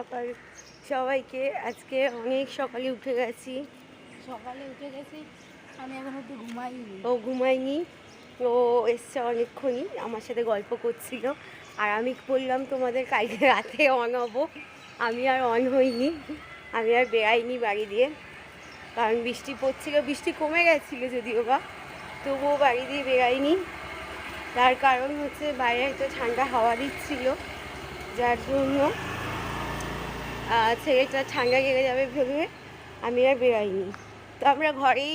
সকাল সবাইকে। আজকে অনেক সকালে উঠে গেছি। আমি এখন একটু ঘুমাইনি। ও ঘুমায়নি, ও এসছে অনেকক্ষণই, আমার সাথে গল্প করছিল। আর আমি বললাম তোমাদের কালকে রাতে অন হবো, আমি আর অন হইনি, আমি আর বেরাইনি বাড়ি দিয়ে, কারণ বৃষ্টি পড়ছিল। বৃষ্টি কমে গেছিলো যদিও বা, তবুও বাড়ি দিয়ে বেরাইনি। তার কারণ হচ্ছে বাইরে একটু ঠান্ডা হাওয়া দিচ্ছিল, যার জন্য ছেলেটা ঠান্ডা লেগে যাবে ভেবে আমি আর বেরাইনি। তো আমরা ঘরেই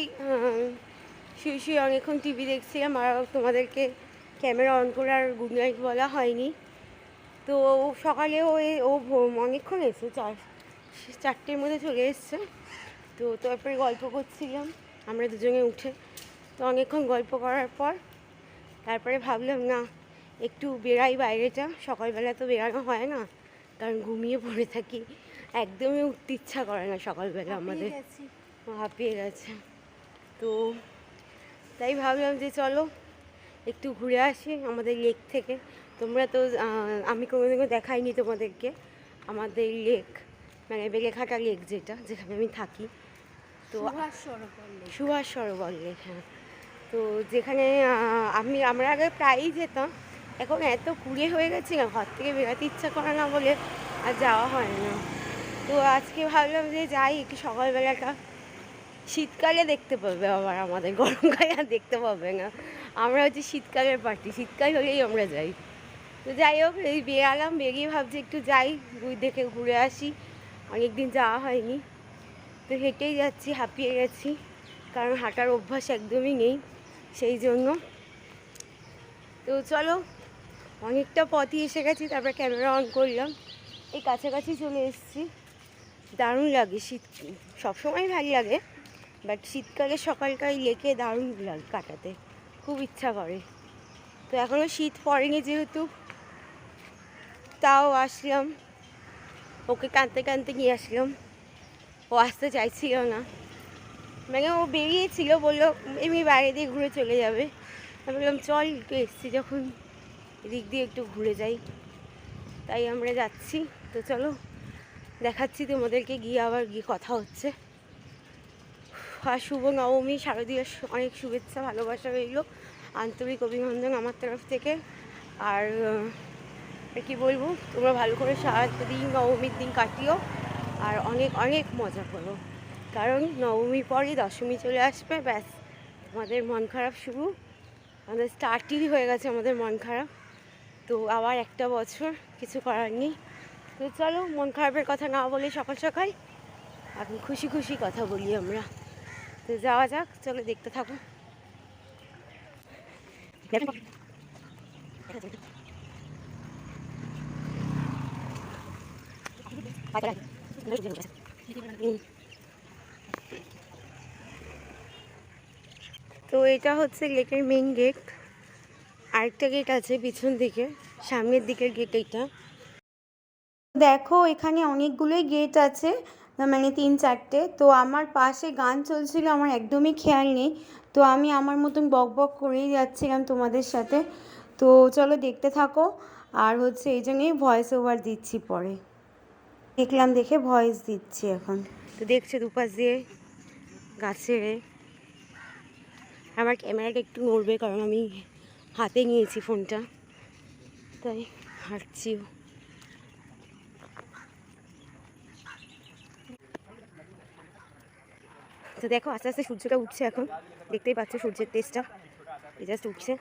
শুয়ে শুয়ে অনেকক্ষণ টিভি দেখছিলাম, আর তোমাদেরকে ক্যামেরা অন করে আর গুড নাইট বলা হয়নি। তো সকালে ও অনেকক্ষণ এসছে, চারটের মধ্যে চলে এসছে। তো তারপরে গল্প করছিলাম আমরা দুজনে উঠে। তো অনেকক্ষণ গল্প করার পর তারপরে ভাবলাম না একটু বেরাই বাইরেটা, সকালবেলা তো বেরানো হয় না, কারণ ঘুমিয়ে পড়ে থাকি, একদমই উঠতে ইচ্ছা করে না সকালবেলা, আমাদের হাঁপিয়ে গেছে। তো তাই ভাবলাম যে চলো একটু ঘুরে আসি আমাদের লেক থেকে। তোমরা তো আমি কোনোদিনও দেখাইনি তোমাদেরকে আমাদের লেক, মানে বেলেঘাটা লেক, যেখানে আমি থাকি। তো সুভাষ সরোবর লেক, হ্যাঁ। তো যেখানে আমরা আগে প্রায়ই যেতাম, এখন এত কুড়ে হয়ে গেছে না, ঘর থেকে বেরোতে ইচ্ছা করে না বলে আর যাওয়া হয় না। তো আজকে ভাবলাম যে যাই একটু সকালবেলাটা, শীতকালে দেখতে পাবে আবার আমাদের, গরমকালে আর দেখতে পাবে না। আমরা হচ্ছে শীতকালের পার্টি, শীতকাল হলেই আমরা যাই। তো যাই হোক, এই বেরালাম, বেরিয়ে ভাবছি একটু যাই দেখে ঘুরে আসি, অনেকদিন যাওয়া হয়নি। তো হেঁটেই যাচ্ছি, হাঁপিয়ে গেছি, কারণ হাঁটার অভ্যাস একদমই নেই, সেই জন্য। তো চলো, অনেকটা পথই এসে গেছি, তারপরে ক্যামেরা অন করলাম, এই কাছাকাছি চলে এসেছি। দারুণ লাগে, শীত সবসময় ভালো লাগে, বাট শীতকালে সকালকার লেকে দারুণ লাগে কাটাতে, খুব ইচ্ছা করে। তো এখনও শীত পড়েনি যেহেতু, তাও আসলাম, ওকে কাঁদতে কাঁদতে নিয়ে আসলাম। ও আসতে চাইছিল না, মানে ও বেরিয়েছিল, বললো এমনি বাইরে দিয়ে ঘুরে চলে যাবে। আমি বললাম চল, একটু এসছি যখন এদিক দিয়ে একটু ঘুরে যাই, তাই আমরা যাচ্ছি। তো চলো দেখাচ্ছি তোমাদেরকে গিয়ে, আবার গিয়ে কথা হচ্ছে। আর শুভ নবমী, শারদীয়ার অনেক শুভেচ্ছা ভালোবাসা রইল, আন্তরিক অভিনন্দন আমার তরফ থেকে। আর কি বলবো, তোমরা ভালো করে সারাদিন নবমীর দিন কাটিও, আর অনেক অনেক মজা করো, কারণ নবমীর পরই দশমী চলে আসবে, ব্যাস আমাদের মন খারাপ শুরু, আমাদের স্টার্টই হয়ে গেছে আমাদের মন খারাপ। তো আবার একটা বছর, কিছু করার নেই। তো চলো মন খারাপের কথা না বলে সকাল সকাল এখন খুশি খুশি কথা বলি আমরা। তো যাওয়া যাক, চলো দেখতে থাকো। তো এটা হচ্ছে লেকের মেইন গেট, আরেকটা গেট আছে পিছন দিকে, সামনের দিকের গেট এইটা। দেখো এখানে অনেকগুলোই গেট আছে, মানে 3-4টে। তো আমার পাশে গান চলছিল, আমার একদমই খেয়াল নেই, তো আমি আমার মতন বক বক করেই যাচ্ছিলাম তোমাদের সাথে। তো চলো দেখতে থাকো, আর হচ্ছে এই জন্যই ভয়েস ওভার দিচ্ছি পরে, দেখলাম দেখে ভয়েস দিচ্ছি এখন। তো দেখছো দুপাশ দিয়ে গাছের, আমার ক্যামেরাটা একটু নড়বে কারণ আমি হাতে নিয়েছি ফোনটা, তাই হাঁটছিও। তো দেখো আস্তে আস্তে সূর্যটা উঠছে, এখন দেখতেই পাচ্ছ সূর্যের তেজটা জাস্ট উঠছে।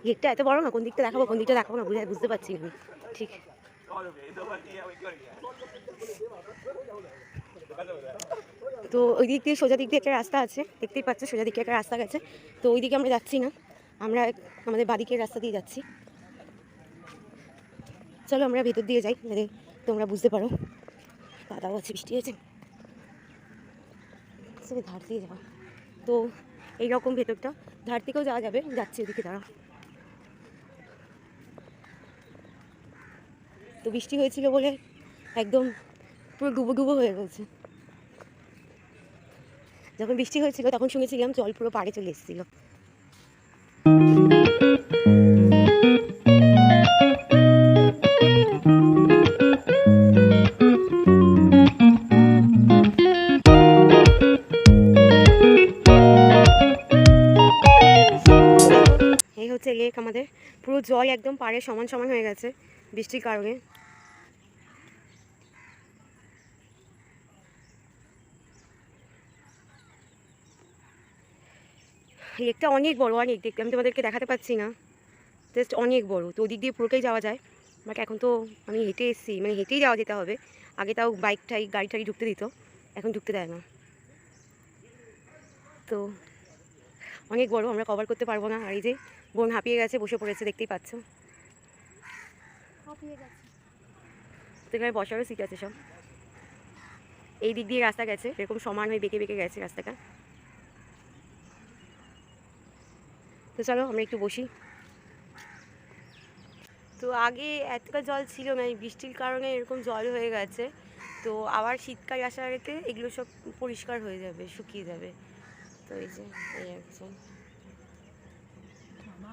গেটটা এত বড় না, কোন দিকটা দেখাবো কোন দিকটা দেখাবো না বুঝতে পারছি না ঠিক। তো ওই দিক দিয়ে সোজা দিক দিয়ে একটা রাস্তা আছে, দেখতেই পাচ্ছ সোজা দিকে একটা রাস্তা গেছে, তো ওই দিকে আমরা যাচ্ছি না, আমরা আমাদের বাদিকের রাস্তা দিয়ে যাচ্ছি। চলো আমরা ভেতর দিয়ে যাই, যাতে তোমরা বুঝতে পারো। কাদাও আছে, বৃষ্টি হয়েছে, ধার দিয়ে যাওয়া। তো এইরকম ভেতরটা, ধার থেকেও যাওয়া যাবে, যাচ্ছি ওদিকে দাঁড়া। তো বৃষ্টি হয়েছিল বলে একদম পুরো ডুবো ডুবো হয়ে গেছে। যখন বৃষ্টি হয়েছিল তখন শুনেছিলাম জল পুরো পাড়ে চলে এসেছিল। এই হচ্ছে লেক আমাদের, পুরো জল একদম পাড়ে সমান সমান হয়ে গেছে বৃষ্টির কারণে। লেকটা অনেক বড়, অনেক, দেখতে আমি তোমাদেরকে দেখাতে পাচ্ছি না, জাস্ট অনেক বড়। তো ওদিক দিয়ে পুরোটাই যাওয়া যায়, বাট এখন তো আমি হেঁটে এসেছি, মানে হেঁটেই যাওয়া যেতে হবে। আগে তাও বাইক টাই গাড়ি টাড়ি ঢুকতে দিত, এখন ঢুকতে দেয় না। তো অনেক বড়, আমরা কভার করতে পারবো না। আর এই যে বোন হাঁপিয়ে গেছে, বসে পড়েছে, দেখতেই পাচ্ছ। তো এখানে বসারও সিট আছে সব। এই দিক দিয়ে রাস্তা গেছে, এরকম সমান হয়ে বেঁকে বেঁকে গেছে রাস্তাটা। তো চলো আমরা একটু বসি। তো আগে এতটা জল ছিল না, এই বৃষ্টির কারণে এরকম জল হয়ে গেছে। তো আবার শীতকাল আসার আগে এগুলো সব পরিষ্কার হয়ে যাবে, শুকিয়ে যাবে। তো এই যে এই একজন,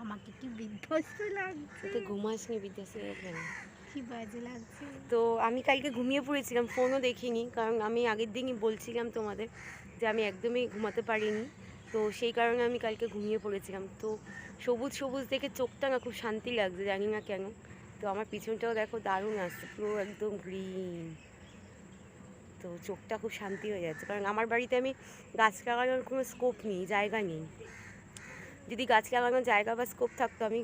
আমাকে কি বিধ্বস্ত লাগছে, তো ঘুমাসনি বিদ্যাসে এখানে, কি বাজে লাগছে। তো আমি কালকে ঘুমিয়ে পড়েছিলাম, ফোনও দেখিনি, কারণ আমি আগের দিনই বলছিলাম তোমাদের যে আমি একদমই ঘুমাতে পারিনি। তো সেই কারণে আমি কালকে ঘুমিয়ে পড়েছিলাম। তো সবুজ সবুজ দেখে চোখটা না খুব শান্তি লাগছে, জানি না কেন। তো আমার পিছনটাও দেখো দারুণ আসছে, পুরো একদম গ্রিন। তো চোখটা খুব শান্তি হয়ে যাচ্ছে, কারণ আমার বাড়িতে আমি গাছ লাগানোর কোনো স্কোপ নেই, জায়গা নেই। যদি গাছ লাগানোর জায়গা বা স্কোপ থাকতো, আমি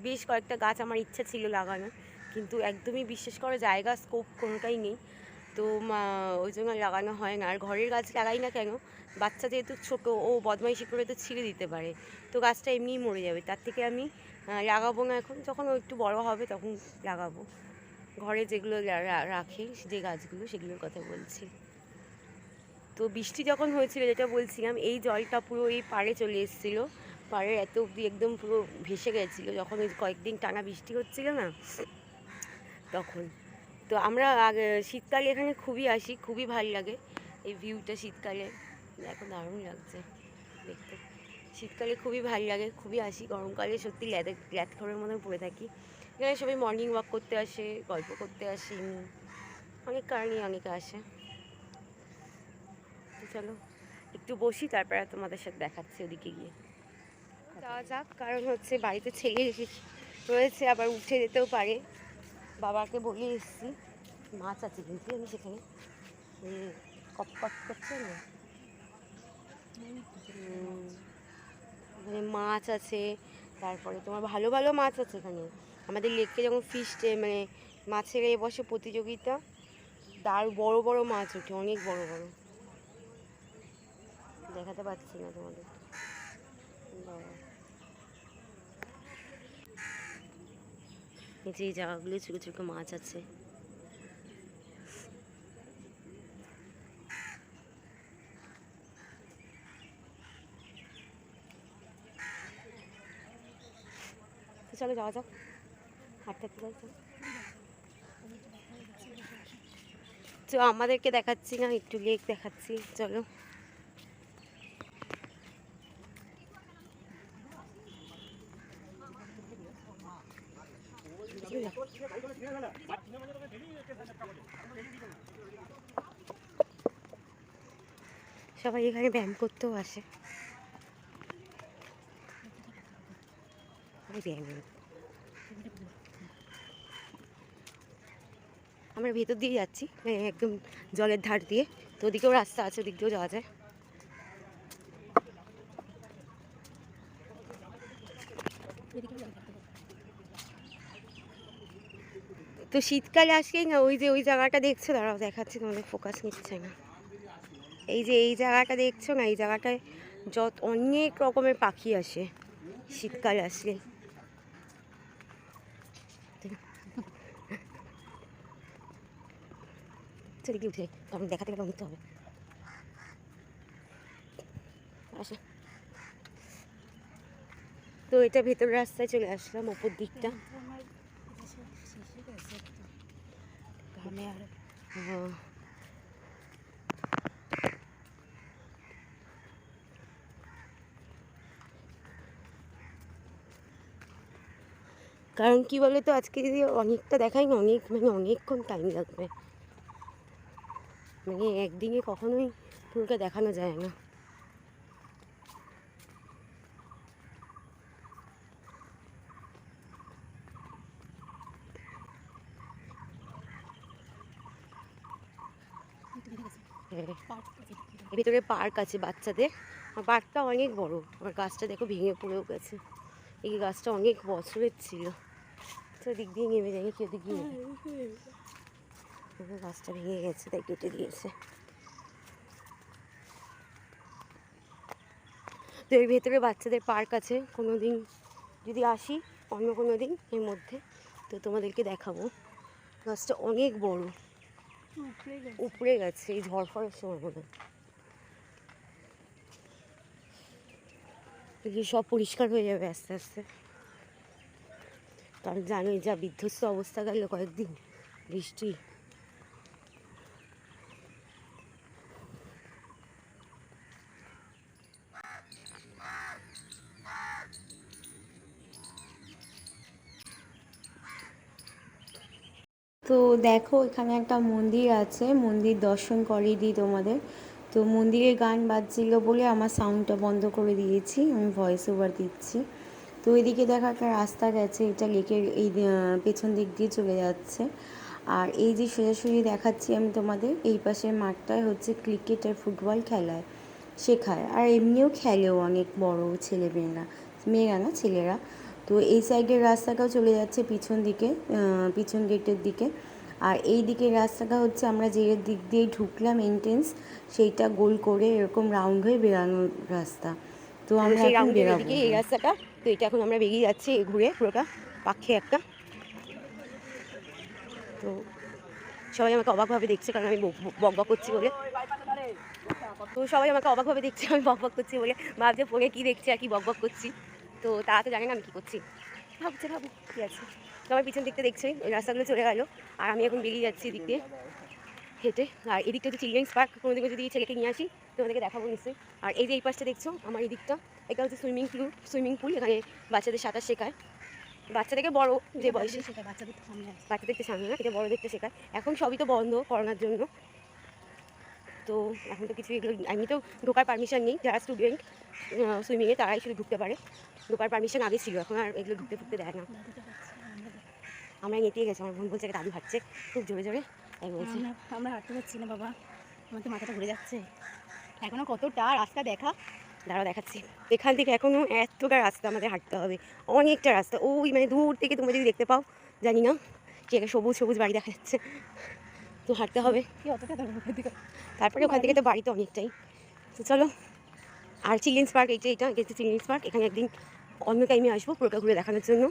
বেশ কয়েকটা গাছ আমার ইচ্ছা ছিল লাগানো, কিন্তু একদমই বিশ্বাস করো জায়গা স্কোপ কোনোটাই নেই। তো ওই জন্য লাগানো হয় না। আর ঘরের গাছ লাগাই না কেন, বাচ্চা যেহেতু ছোটো, ও বদমাইশি করে তো ছিঁড়ে দিতে পারে, তো গাছটা এমনিই মরে যাবে। তার থেকে আমি লাগাবো না এখন, যখন ও একটু বড় হবে তখন লাগাবো। ঘরে যেগুলো রাখে যে গাছগুলো, সেগুলোর কথা বলছি। তো বৃষ্টি যখন হয়েছিল, যেটা বলছিলাম, এই জলটা পুরো এই পাড়ে চলে এসেছিলো, পাড়ের এত অবধি একদম পুরো ভেসে গেছিলো, যখন ওই কয়েকদিন টানা বৃষ্টি হচ্ছিল না তখন। তো আমরা শীতকালে এখানে খুবই আসি, খুবই ভালো লাগে এই ভিউটা শীতকালে, এখন দারুণ লাগছে দেখতে। শীতকালে খুবই ভালো লাগে, খুবই আসি। গরমকালে সত্যি ল্যাথখড়ের মতন পড়ে থাকি। এখানে সবাই মর্নিং ওয়াক করতে আসে, গল্প করতে আসে, অনেক কারণেই অনেকে আসে। তো চলো একটু বসি, তারপরে তোমাদের সাথে দেখাচ্ছি ওদিকে গিয়ে। যাওয়া যাক, কারণ হচ্ছে বাড়িতে ছেলে রয়েছে, আবার উঠে যেতেও পারে। বাবাকে বলে এসেছি, মাছ আছে কিন্তু আমি সেখানে কপ কপ করছে না, মানে মাছ আছে। তারপরে তোমার ভালো ভালো মাছ আছে এখানে। আমাদের লেকে যখন মানে মাছের এ বসে প্রতিযোগিতা, বড় বড় মাছ ওঠে, অনেক বড় বড়। দেখাতে পাচ্ছি না তোমাদের, এই যে এই জায়গাগুলো ছোটো ছোটো মাছ আছে। তো চলো যাওয়া যাক, হাঁটতে হাঁটতে যাই। তো আমাদেরকে দেখাচ্ছি না, একটু লেক দেখাচ্ছি, চলো। সবাই এখানে ব্যায়াম করতেও আসে, আমরা ভেতর দিয়ে যাচ্ছি, একদম জলের ধার দিয়ে। তো ওদিকেও রাস্তা আছে, ওদিক দিয়েও যাওয়া যায়। তো শীতকালে আসলেই না, ওই যে ওই জায়গাটা দেখছো, দাঁড়াও দেখাচ্ছি তোমাদের, ফোকাস নিচ্ছে না। এই যে এই জায়গাটা দেখছো না, এই জায়গাটায় অনেক রকমের পাখি আসে শীতকালে আসলে। সেদিকে উঠে কারণ দেখাতে গেলে নিতে হবে। আসে, তো এটা ভেতর রাস্তায় চলে আসলাম, ওপর দিকটা। কারণ কি বলে তো, আজকে যদি অনেকটা দেখাই না, অনেকক্ষণ টাইম লাগবে, একদিনে কখনোই পুরোটা দেখানো যায় না। ভিতরে পার্ক আছে বাচ্চাদের, পার্কটা অনেক বড়। আমার গাছটা দেখো ভেঙে পড়েও গেছে, এই গাছটা অনেক বছরের ছিল। তো দিক দিয়ে নেমে যায়নি, কেউ দিক দিয়ে গাছটা ভেঙে গেছে তাই কেটে দিয়েছে। তো এর ভেতরে বাচ্চাদের পার্ক আছে, কোনো দিন যদি আসি অন্য কোনো দিন এর মধ্যে তো তোমাদেরকে দেখাবো। গাছটা অনেক বড়, উপরে গেছে এই ঝড় ফড়ের সময় মনে হয়। সব পরিষ্কার হয়ে যাবে আস্তে আস্তে, কারণ জানোই যা বিধ্বস্ত অবস্থা গেল কয়েকদিন বৃষ্টি। তো দেখো এখানে একটা মন্দির আছে, মন্দির দর্শন করিয়ে দিই তোমাদের। তো মন্দিরে গান বাজছিল বলে আমার সাউন্ডটা বন্ধ করে দিয়েছি, আমি ভয়েস ওভার দিচ্ছি। তো এদিকে দেখো একটা রাস্তা গেছে, এটা লেকের এই পেছন দিক দিয়ে চলে যাচ্ছে। আর এই যে সোজাসুজি দেখাচ্ছি আমি তোমাদের, এই পাশের মাঠটায় হচ্ছে ক্রিকেট আর ফুটবল খেলায় শেখায়, আর এমনিও খেলেও অনেক বড় ছেলেমেয়েরা, মেয়েরা না ছেলেরা। তো এই সাইডের রাস্তাটাও চলে যাচ্ছে পিছন দিকে, পিছন গেটের দিকে। আর এই দিকের রাস্তাটা হচ্ছে আমরা যে দিক দিয়ে ঢুকলাম এন্ট্রেন্স, সেইটা গোল করে এরকম রাউন্ড হয়ে বেরানোর রাস্তা। তো আমরা এখন বেরাবো এই রাস্তাটা। তো এটা এখন আমরা বেরিয়ে যাচ্ছি ঘুরে পুরোটা পাখে একটা। তো সবাই আমাকে অবাকভাবে দেখছে কারণ আমি বক বক করছি বলে। তো সবাই আমাকে অবাকভাবে দেখছে আমি বক বক করছি বলে, ভাবছে ফোনে কী দেখছি আর কি বক বক করছি। তো তারা তো জানে না আমি কী করছি, ভাবু কী আছে। তো আমার পিছন দিকটা দেখছি ওই রাস্তাগুলো চলে গেলো, আর আমি এখন বেরিয়ে যাচ্ছি এদিক দিয়ে হেঁটে। আর এদিকটা হচ্ছে চিলড্রেন্স পার্ক, কোনো দিকে যদি ছেলেকে নিয়ে আসি তোমাদেরকে দেখাবো নিশ্চয়ই। আর এই যে এই পাশটা দেখছো আমার এই দিকটা, এটা হচ্ছে সুইমিং পুল। এখানে বাচ্চাদের সাঁতার শেখায়, বাচ্চা থেকে বড় যে বয়সে শেখায়, বাচ্চাদেরকে সামনে না, এটা বড়োদেরকে শেখায়। এখন সবই তো বন্ধ করোনার জন্য, তো এখন তো কিছু এগুলো এমনিতেও ঢোকার পারমিশন নেই। যারা স্টুডেন্ট সুইমিংয়ে তারাই শুধু ঢুকতে পারে, ঢোকার পারমিশন আগে ছিল, এখন আর এগুলো ঢুকতে দেয় না। আমরা এঁটিয়ে গেছি, আমার বোন বলছে দাদু হাঁটছে খুব জোরে জোরে, তাই বলছি। আমরা হাঁটতে পারছি না বাবা, আমার তো মাথাটা ঘুরে যাচ্ছে। এখনও কতটা রাস্তা দেখা, দাঁড়াও দেখাচ্ছি। এখান থেকে এখনও এতটা রাস্তা আমাদের হাঁটতে হবে, অনেকটা রাস্তা। ওই দূর থেকে তোমরা যদি দেখতে পাও জানি না, সেটা সবুজ সবুজ বাড়ি দেখা যাচ্ছে, তো হাঁটতে হবে। তারপরে ওখান থেকে তো বাড়ি তো অনেকটাই। তো চলো। আর চিলড্রেন্স পার্ক এটা গেছে চিলড্রেন্স পার্ক, এখানে একদিন অন্য টাইমে আসবো পুরোটা ঘুরে দেখানোর জন্য।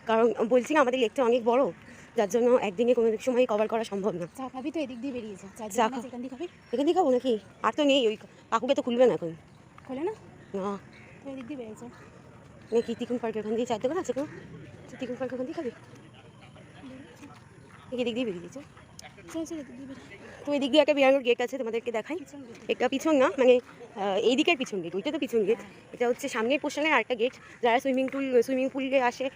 কারণ বলছি না আমাদের লেকটা অনেক বড়, যার জন্য একদিনে কোনো সময় কভার করা সম্ভব না। চা খাবি তো এদিক দিয়ে বেরিয়েছে, এখান দিয়ে খাবি, এখান দিয়ে খাবো নাকি? আর তো নেই, ওই কাকুকে তো খুলবে না এখন, খোলে না না তো এদিক দিয়ে বেরিয়েছে নাকি তিকুন পার্ক এখান দিয়ে চার দোকান আছে কোনো, তিকুন পার্ক ওখান দিয়ে খাবি, এদিক দিয়ে বেরিয়েছে। তো এদিক দিয়ে একটা বেরানোর গেট আছে, তোমাদেরকে দেখাই। এটা পিছন না, এই দিকের পিছন গেট, ওইটা তো পিছন গেট, এটা হচ্ছে সামনের পোর্শনের আরেকটা গেট। যারা সুইমিং পুলে আসে,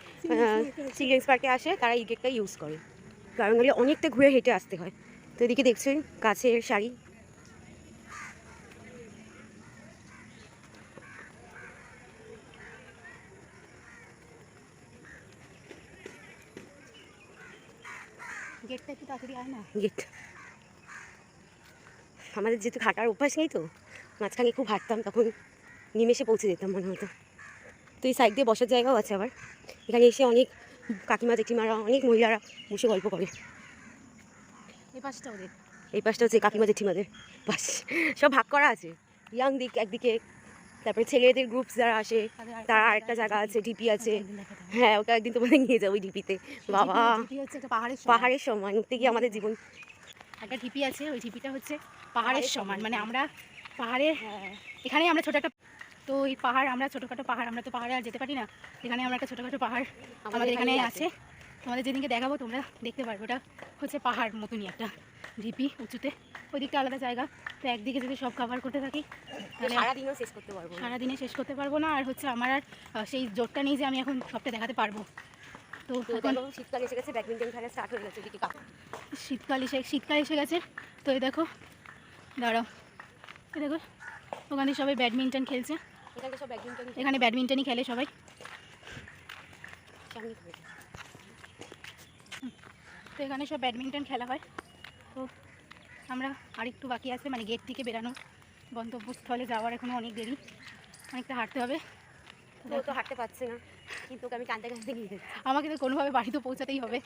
চিলড্রেন্স পার্কে আসে, তারা এই গেটটা ইউজ করে, কারণ হলে অনেকটা ঘুরে হেঁটে আসতে হয়। তো এদিকে দেখছি গাছের শাড়ি। গেটটা একটু তাড়াতাড়ি আয় না। গেট আমাদের যেহেতু হাঁটার অভ্যাস নেই, তো মাঝখানে খুব হাঁটতাম, তখন নিমেষে পৌঁছে যেতাম মনে হতো। তো এই সাইড দিয়ে বসার জায়গাও আছে আবার, এখানে এসে অনেক কাকিমা জেঠিমারা, অনেক মহিলারা বসে গল্প করে। এই পাশটা হচ্ছে কাকিমা জেঠিমাদের বাস, সব ভাগ করা আছে। ইয়াং দিক একদিকে, তারপরে ছেলেদের গ্রুপস যারা আসে তারা আরেকটা জায়গা আছে, ঢিপি আছে। হ্যাঁ, ওটা একদিন তোমাদের নিয়ে যাবো ওই ঢিপিতে। বাবা পাহাড়ের সমান, উঠতে গিয়ে আমাদের জীবন। একটা ঢিপি আছে, ওই ঢিপিটা হচ্ছে পাহাড়ের সমান, আমরা পাহাড়ের এখানেই আমরা ছোট একটা, তো ওই পাহাড় আমরা ছোটোখাটো পাহাড়, আমরা তো পাহাড়ে আর যেতে পারি না, এখানে আমরা একটা ছোটোখাটো পাহাড় আমাদের এখানে আছে। তোমাদের যেদিনকে দেখাবো তোমরা দেখতে পারবে। ওটা হচ্ছে পাহাড় মতনই একটা ঢিপি উঁচুতে, ওই দিকটা আলাদা জায়গা। তো একদিকে যদি সব কভার করতে থাকি তাহলে সারাদিনও শেষ করতে পারবো না। সারাদিনে শেষ করতে পারবো না। আর হচ্ছে আমার আর সেই জোরটা নেই যে আমি এখন সবটা দেখাতে পারবো। তো এখন শীতকাল এসে গেছে, ব্যাডমিন্টন খেলা স্টার্ট হয়ে গেছে এদিকে। শীতকাল এসে গেছে। তো এই দেখো, দাঁড়াও, এই দেখো ওখানে সবাই ব্যাডমিন্টন খেলছে। এখানে সব ব্যাডমিন্টন, এখানে ব্যাডমিন্টনই খেলে সবাই। তো এখানে সব ব্যাডমিন্টন খেলা হয়। তো আমরা আরেকটু বাকি আছে, মানে গেট থেকে বেরানো, গন্তব্যস্থলে যাওয়ার এখনও অনেক দেরি, অনেকটা হাঁটতে হবে। তো হাঁটতে পারছে না, কিন্তু আমি কাঁদতে কাঁদতে নিয়ে যাচ্ছি। আমাকে তো কোনোভাবে বাড়ি তো পৌঁছাতেই হবে,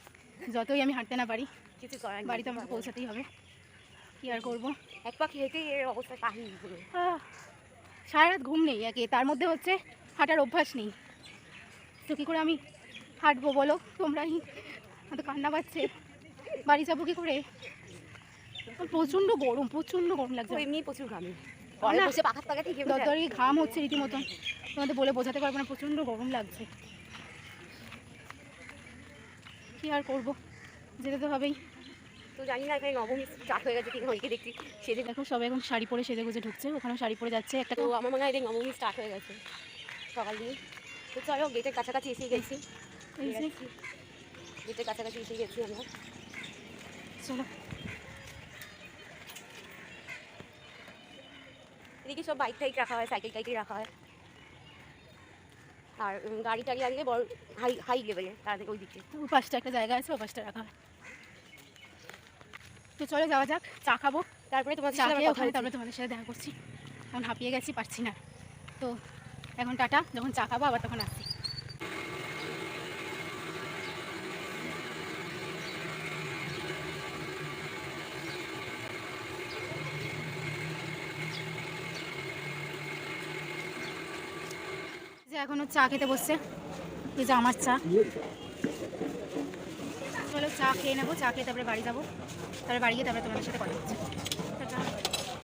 যতই আমি হাঁটতে না পারি কিছু করার নেই, বাড়িতে আমাকে পৌঁছাতেই হবে। কী আর করবো, এক পাখি হেঁটেই এর অবস্থা কাহিনী পুরো। সারা রাত ঘুম নেই একে, তার মধ্যে হচ্ছে হাঁটার অভ্যাস নেই। তো কী করে আমি হাঁটবো বলো তোমরাই? তো কান্না পাচ্ছে, বাড়ি যাবো কী করে? প্রচণ্ড গরম লাগছে। এমনি প্রচুর ঘামে, ঘরে বসে পাখার তলায় ঠিক দরদরে ঘাম হচ্ছে রীতিমতন, তোমাদের বলে বোঝাতে পারবো না, প্রচণ্ড গরম লাগছে। কী আর করবো, যেতে তো হবেই। তো জানি না এখানে নবমী স্টার্ট হয়ে গেছে, ঠিক হইকে দেখছি সেজে। দেখো সবাই এখন শাড়ি পরে সেজে গুজে ঢুকছে, ওখানেও শাড়ি পরে যাচ্ছে একটা। তো আমার মনে হয় এদিকে নবমী স্টার্ট হয়ে গেছে সকাল দিয়ে। তো চলো গেটের কাছাকাছি এসে গেছি, এই যে গেটের কাছাকাছি এসে গেছি আমরা। চলো, এদিকে সব বাইক টাইক রাখা হয়, সাইকেল টাইকেল রাখা হয়। আর গাড়ি টাড়ি আনলে বড় হাই লেভেলে তাদের ওই দিকে। ওই পাশটা একটা জায়গা আছে, ওই পাশটা রাখা হয়। তো চলো যাওয়া যাক, চা খাবো, তারপরে তোমার চা খেয়ে ওখানে তারপরে তোমাদের সাথে দেখা করছি। এখন হাঁপিয়ে গেছি, পারছি না। তো এখন টাটা, যখন চা খাবো আবার তখন আসছি। যে এখনও চা খেতে বসছে, এই যে আমার চা। চলো চা খেয়ে নেবো, চা খেয়ে তারপরে বাড়ি যাবো, তারপরে বাড়ি গিয়ে তারপরে তোমাদের সাথে কথা হচ্ছে।